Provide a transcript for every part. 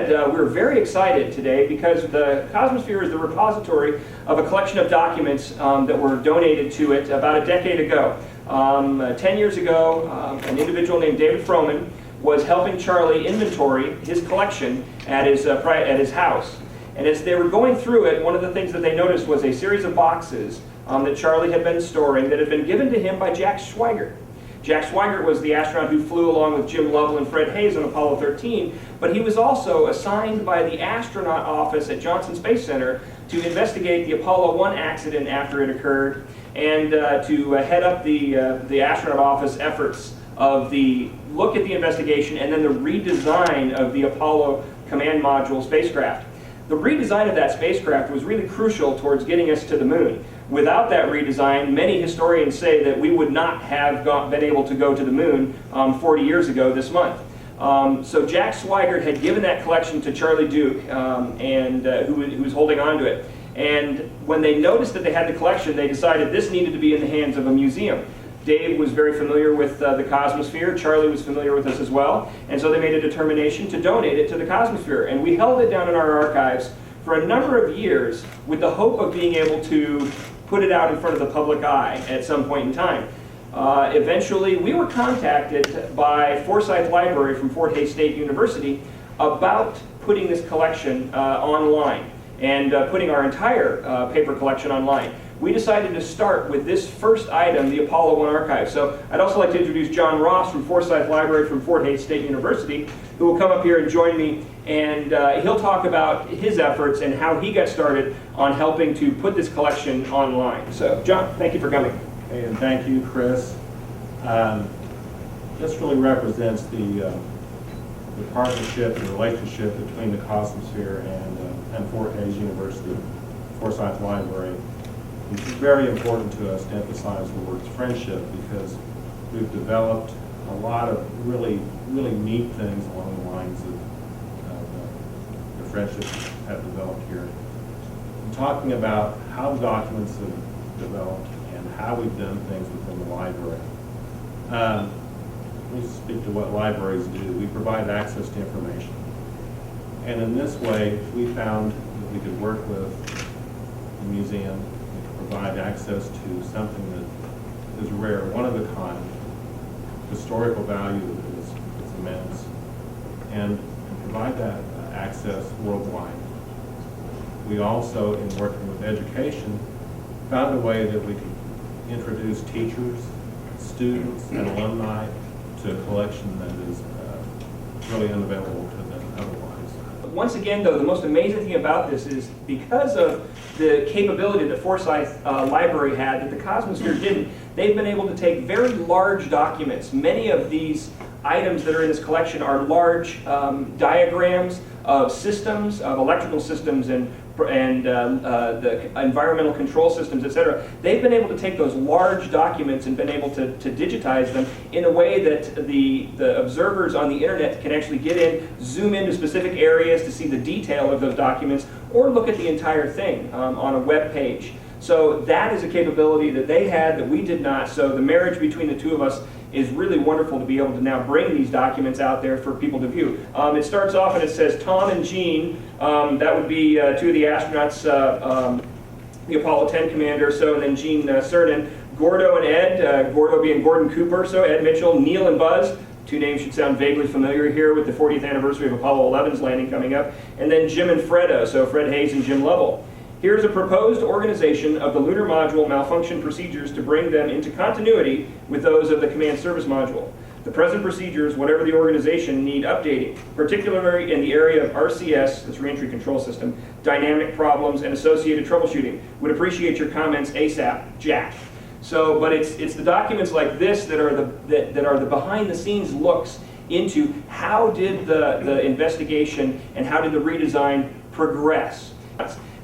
said, we're very excited today because the Cosmosphere is the repository of a collection of documents that were donated to it about a decade ago. 10 years ago, an individual named David Froman was helping Charlie inventory his collection at his house. And as they were going through it, one of the things that they noticed was a series of boxes that Charlie had been storing that had been given to him by Jack Swigert. Jack Swigert was the astronaut who flew along with Jim Lovell and Fred Haise on Apollo 13, but he was also assigned by the astronaut office at Johnson Space Center to investigate the Apollo 1 accident after it occurred, and to head up the astronaut office efforts of the look at the investigation and then the redesign of the Apollo command module spacecraft. The redesign of that spacecraft was really crucial towards getting us to the moon. Without that redesign, many historians say that we would not have been able to go to the moon 40 years ago this month. So Jack Swigert had given that collection to Charlie Duke, who was holding on to it. And when they noticed that they had the collection, they decided this needed to be in the hands of a museum. Dave was very familiar with the Cosmosphere. Charlie was familiar with this as well. And so they made a determination to donate it to the Cosmosphere. And we held it down in our archives for a number of years with the hope of being able to put it out in front of the public eye at some point in time. Eventually, we were contacted by Forsyth Library from Fort Hays State University about putting this collection online and putting our entire paper collection online. We decided to start with this first item, the Apollo 1 archive. So I'd also like to introduce John Ross from Forsyth Library from Fort Hays State University, who will come up here and join me, and he'll talk about his efforts and how he got started on helping to put this collection online. So John, thank you for coming. And thank you, Chris. This really represents the partnership and relationship between the Cosmosphere and Fort Hays University, Forsyth Library. It's very important to us to emphasize the word friendship because we've developed a lot of really neat things along the lines of the friendships that have developed here. I'm talking about how documents have developed and how we've done things within the library. Let me speak to what libraries do. We provide access to information. And in this way, we found that we could work with the museum, provide access to something that is rare, one of a kind, historical value that is immense, and provide that access worldwide. We also, in working with education, found a way that we could introduce teachers, students, and alumni to a collection that is really unavailable to them otherwise. Once again, though, the most amazing thing about this is because of the capability that Forsyth Library had that the Cosmosphere didn't, they've been able to take very large documents. Many of these items that are in this collection are large diagrams of systems, of electrical systems and the environmental control systems, etc. They've been able to take those large documents and been able to digitize them in a way that the observers on the internet can actually get in, zoom into specific areas to see the detail of those documents, or look at the entire thing on a web page. So that is a capability that they had that we did not. So the marriage between the two of us is really wonderful to be able to now bring these documents out there for people to view. It starts off and it says Tom and Gene, that would be two of the astronauts, the Apollo 10 commander, so, and then Gene Cernan, Gordo and Ed, Gordo being Gordon Cooper, so Ed Mitchell, Neil and Buzz, two names should sound vaguely familiar here with the 40th anniversary of Apollo 11's landing coming up, and then Jim and Fredo, so Fred Haise and Jim Lovell. Here's a proposed organization of the lunar module malfunction procedures to bring them into continuity with those of the command service module. The present procedures, whatever the organization, need updating, particularly in the area of RCS, that's reentry control system, dynamic problems, and associated troubleshooting. Would appreciate your comments ASAP, Jack. So, but it's the documents like this that are the behind-the-scenes looks into how did the investigation and how did the redesign progress.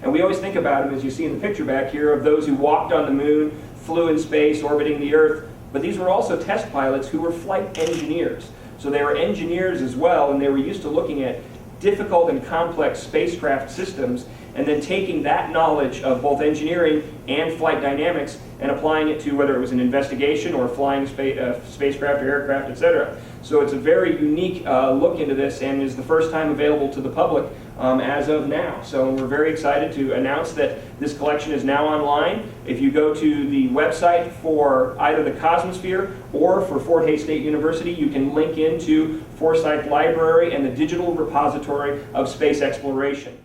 And we always think about them, as you see in the picture back here, of those who walked on the moon, flew in space, orbiting the Earth, but these were also test pilots who were flight engineers. So they were engineers as well, and they were used to looking at difficult and complex spacecraft systems and then taking that knowledge of both engineering and flight dynamics and applying it to whether it was an investigation or flying spacecraft or aircraft, etc. So it's a very unique look into this, and is the first time available to the public as of now. So we're very excited to announce that this collection is now online. If you go to the website for either the Cosmosphere or for Fort Hays State University, you can link into Forsyth Library and the digital repository of space exploration.